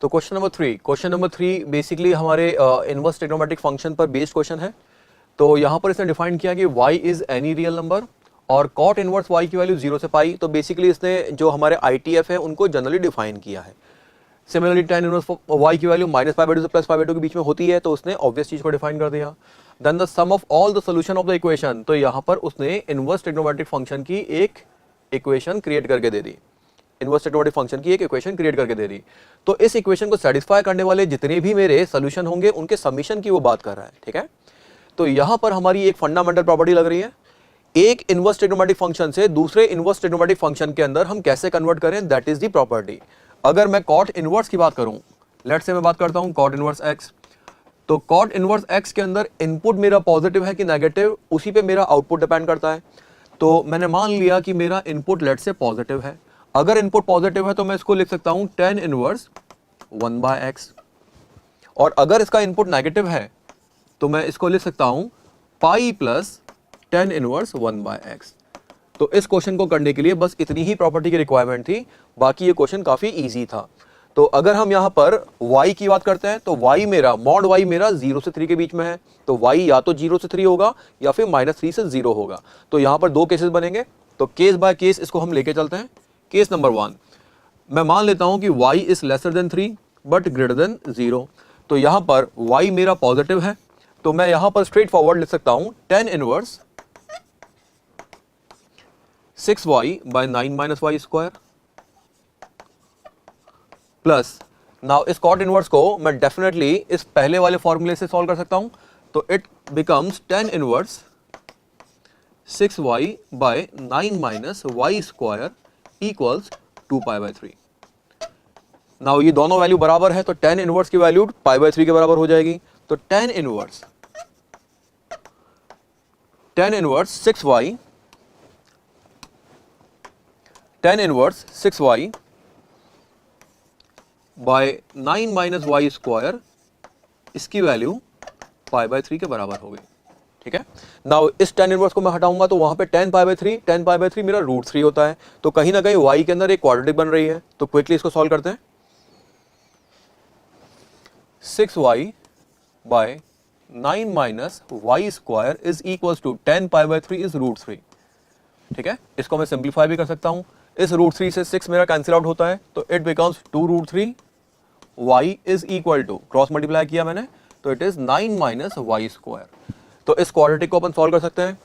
तो question number three basically हमारे inverse trigonometric function पर बेस्ड क्वेश्चन है। तो यहाँ पर इसने डिफाइन किया कि y is any real number और कॉट इनवर्स y की वैल्यू 0 से पाई। तो बेसिकली इसने जो हमारे ITF है उनको जनरली डिफाइन किया है। सिमिलरली tan इनवर्स y की वैल्यू -π/2 से +π/2 के बीच में होती है, तो उसने ऑब्वियस चीज को डिफाइन कर दिया। Then the sum of all the solution of the equation, तो यहाँ पर उसने इनवर्स ट्रिग्नोमेट्रिक फंक्शन की एक इक्वेशन क्रिएट करके दे दी। इनवर्स ट्रिग्नोमेट्रिक फंक्शन की एक इक्वेशन क्रिएट करके दे दी। तो इस इक्वेशन को सेटिस्फाई करने वाले जितने भी मेरे सॉल्यूशन होंगे उनके समीशन की वो बात कर रहा है, ठीक है। तो यहाँ पर हमारी एक फंडामेंटल प्रॉपर्टी लग रही है, एक इनवर्स ट्रिग्नोमेट्रिक फंक्शन से दूसरे इनवर्स ट्रिग्नोमेट्रिक फंक्शन के अंदर हम कैसे कन्वर्ट करें, दैट इज द प्रॉपर्टी। अगर मैं कॉट इनवर्स की बात करूं, लेट्स से मैं बात करता हूं कॉट इनवर्स एक्स, तो कॉट इनवर्स एक्स के अंदर इनपुट मेरा पॉजिटिव है कि नेगेटिव, उसी पे मेरा आउटपुट डिपेंड करता है। तो मैंने मान लिया कि मेरा इनपुट लेट्स से पॉजिटिव है। अगर इनपुट पॉजिटिव है तो मैं इसको लिख सकता हूं tan इनवर्स 1/x, और अगर इसका इनपुट नेगेटिव है तो मैं इसको लिख सकता हूं pi plus tan inverse 1/x। तो इस क्वेश्चन को करने के लिए बस इतनी ही प्रॉपर्टी की रिक्वायरमेंट थी, बाकी ये क्वेश्चन काफी इजी था। तो अगर हम यहाँ पर y की बात करते हैं तो y मेरा मॉड y मेरा 0 से 3 के बीच में है, तो y या तो 0 से 3 होगा या फिर -3 से 0 होगा। तो यहाँ पर दो केसेस बनेंगे, तो केस बाय केस इसको हम लेके चलते हैं। केस नंबर 1, मैं मान लेता हूं कि y is lesser than 3 but greater than 0। तो यहाँ पर y मेरा पॉजिटिव है, तो मैं यहाँ पर स्ट्रेट फॉरवर्ड लिख सकता हूं tan inverse 6y/9 - y² plus, now इस कॉट इनवर्स को मैं डेफिनेटली इस पहले वाले फॉर्मूले से सॉल्व कर सकता हूं। तो it becomes tan inverse 6y/9 - y² equals 2π/3। Now ये दोनों वैल्यू बराबर है, तो tan इनवर्स की वैल्यू π/3 के बराबर हो जाएगी। तो tan inverse 6y tan inverse 6y/9 - y² इसकी वैल्यू π/3 के बराबर हो गई, ठीक है। नाउ इस tan इनवर्स को मैं हटाऊंगा तो वहां पे tan π/3 मेरा √3 होता है। तो कहीं ना कहीं y के अंदर एक क्वाड्रेटिक बन रही है, तो क्विकली इसको सॉल्व करते हैं। 6y/9 - y² is equals to tan π/3 is √3, ठीक है। इसको मैं सिंप्लीफाई भी कर सकता हूं, इस √3 से 6 मेरा कैंसिल आउट होता है, तो it becomes 2√3। y is equal to, cross multiply किया मैंने, तो इट इज 9 - y²। तो इस क्वाड्रेटिक को अपन सॉल्व कर सकते हैं।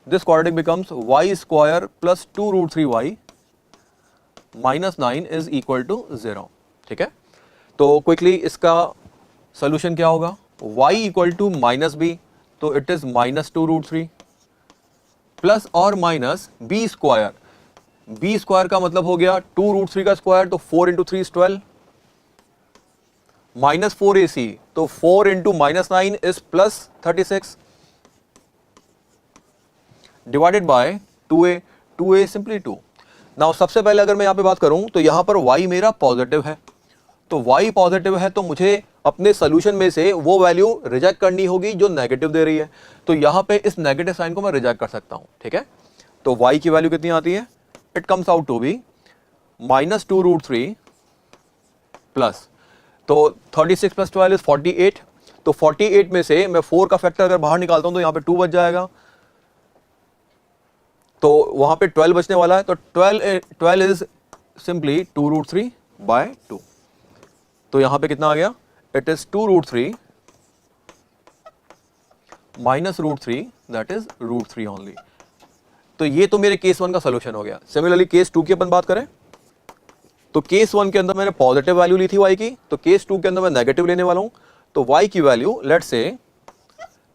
This quadratic becomes y² plus 2√3y - 9 is equal to 0, ठीक है। तो क्विकली इसका सोल्यूशन क्या होगा, y इक्वल टू -b, तो इट इज -2√3 प्लस और माइनस b²। b² का मतलब हो गया 2√3 का स्क्वायर, तो 4 × 3 = 12, -4ac, तो 4 × -9 is +36 divided by 2a simply 2। Now सबसे पहले अगर मैं यहां पे बात करूं तो यहां पर y मेरा पॉजिटिव है, तो y पॉजिटिव है तो मुझे अपने सोल्यूशन में से वो वैल्यू रिजेक्ट करनी होगी जो नेगेटिव दे रही है। तो यहां पे इस नेगेटिव साइन को मैं रिजेक्ट कर सकता हूं, ठीक है। तो y की वैल्यू कितनी आती है, it comes out to be -2√3 plus, तो 36 + 12 इज 48। तो 48 में से मैं 4 का फैक्टर अगर बाहर निकालता हूं तो यहां पे 2 बच जाएगा, तो वहां पे 12 बचने वाला है। तो 12 इज सिंपली 2√3/2। तो यहां पे कितना आ गया, it is 2√3 - √3, that is √3 only. तो ये तो मेरे केस 1 का सोल्यूशन हो गया। सिमिलरली केस 2 की अपन बात करें तो केस 1 के अंदर मैंने पॉजिटिव वैल्यू ली थी y की, तो केस 2 के अंदर मैं नेगेटिव लेने वाला हूं। तो y की value let's say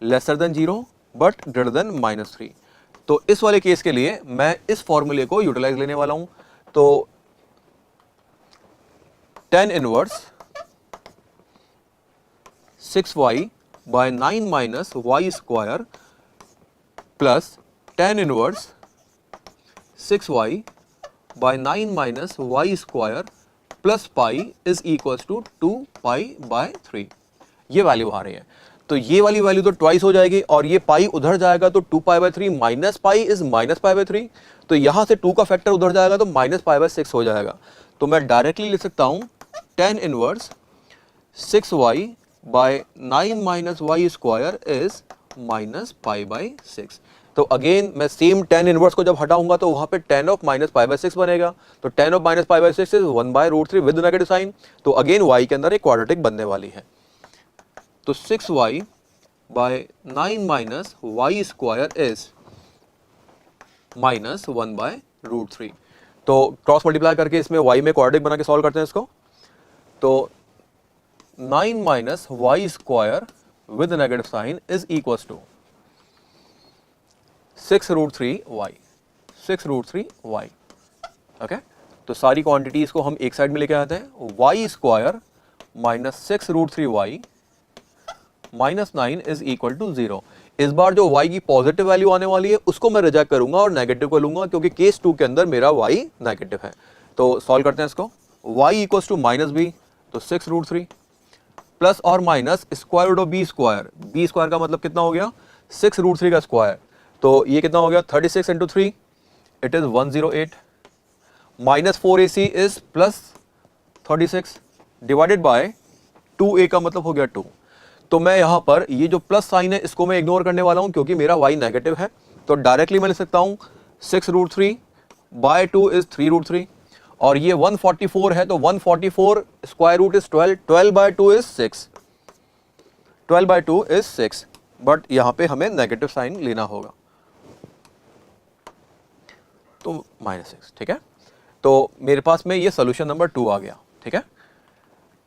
lesser than 0 but greater than -3। तो इस वाले केस के लिए मैं इस फॉर्मूले को यूटिलाइज लेने वाला हूं। तो tan inverse 6y/9 - y² plus tan inverse 6y/9 - y² plus pi is equals to 2π/3। ये वैल्यू आ रही है। तो ये वाली वैल्यू तो ट्वाइस हो जाएगी और ये पाई उधर जाएगा, तो 2π/3 माइनस पाई इज -π/3। तो यहां से 2 का फैक्टर उधर जाएगा तो -π/6 हो जाएगा। तो मैं डायरेक्टली लिख सकता हूं tan inverse 6y by 9 minus y square is minus pi by 6। तो अगेन मैं सेम tan इनवर्स को जब हटाऊंगा तो वहां पे tan of minus pi by 6 बनेगा। तो tan of minus pi by 6 is 1/√3 with negative sign. तो अगेन y के अंदर एक क्वाड्रेटिक बनने वाली है। तो 6y by 9 minus y square is minus 1/√3। तो क्रॉस मल्टीप्लाई करके इसमें y में क्वाड्रेटिक बना के सॉल्व करते हैं इसको। तो 9 minus y square with negative sign is equal to 6√3y 6√3y। Okay, तो सारी क्वांटिटीज को हम एक साइड में लेके आते हैं। Y square minus 6√3y minus 9 is equal to 0। इस बार जो y की पॉजिटिव वैल्यू आने वाली है उसको मैं रिजेक्ट करूंगा और नेगेटिव को लूंगा, क्योंकि केस 2 के अंदर मेरा y नेगेटिव है। तो सॉल्व करते हैं इसको। y equals to minus b, तो 6√3 प्लस और minus square root of b square. B square का मतलब कितना हो गया? 6√3 का स्क्वायर। तो ये कितना हो गया? 36 into 3 it is 108 minus 4ac is plus 36 divided by 2a का मतलब हो गया 2। तो मैं यहां पर ये जो प्लस साइन है इसको मैं इग्नोर करने वाला हूं क्योंकि मेरा y नेगेटिव है। तो डायरेक्टली मैं लिख सकता हूं 6√3 बाय 2 इज 3√3 और ये 144 है तो 144 square root is 12, 12 by 2 is 6, 12 by 2 is 6। But यहां पे हमें नेगेटिव साइन लेना होगा, तो -6। ठीक है, तो मेरे पास में ये सोल्यूशन नंबर 2 आ गया। ठीक है,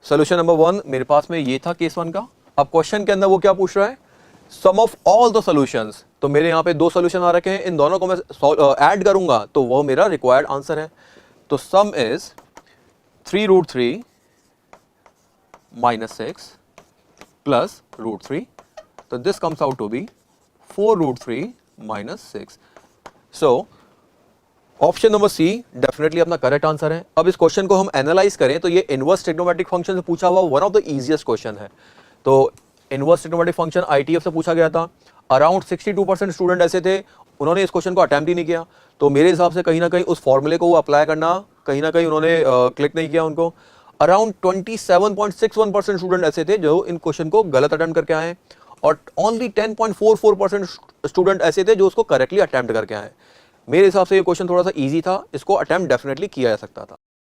सोल्यूशन नंबर 1 मेरे पास में ये था केस 1 का। अब क्वेश्चन के अंदर वो क्या पूछ रहा है? सम ऑफ ऑल द सॉल्यूशंस। तो मेरे यहाँ पे 2 सॉल्यूशन आ रखे हैं, इन दोनों को मैं ऐड करूंगा तो वो मेरा रिक्वायर्ड आंसर है। तो सम इज 3√3 माइनस 6 प्लस √3, तो this comes out to be 4√3 minus 6। So option number C definitely अपना करेक्ट आंसर है। अब इस क्वेश्चन को हम एनालाइज करें तो ये इनवर्स ट्रिग्नोमेट्रिक फंक्शन से पूछा हुआ one of the easiest question है। तो इनवर्स ट्रिग्नोमेट्रिक फंक्शन आईटीएफ से पूछा गया था। अराउंड 62% स्टूडेंट ऐसे थे उन्होंने इस क्वेश्चन को अटेम्प्ट ही नहीं किया। तो मेरे हिसाब से कहीं ना कहीं उस फॉर्मूले को वो अप्लाई करना कहीं ना कहीं उन्होंने क्लिक नहीं किया उनको। अराउंड 27.61% स्टूडेंट ऐसे थे जो इन क्वेश्चन को गलत अटेम्प्ट करके आए और ओनली 10.44% स्टूडेंट ऐसे थे जो उसको करेक्टली अटेम्प्ट करके आए। मेरे हिसाब से ये क्वेश्चन थोड़ा सा इजी था, इसको अटेम्प्ट डेफिनेटली किया जा सकता था।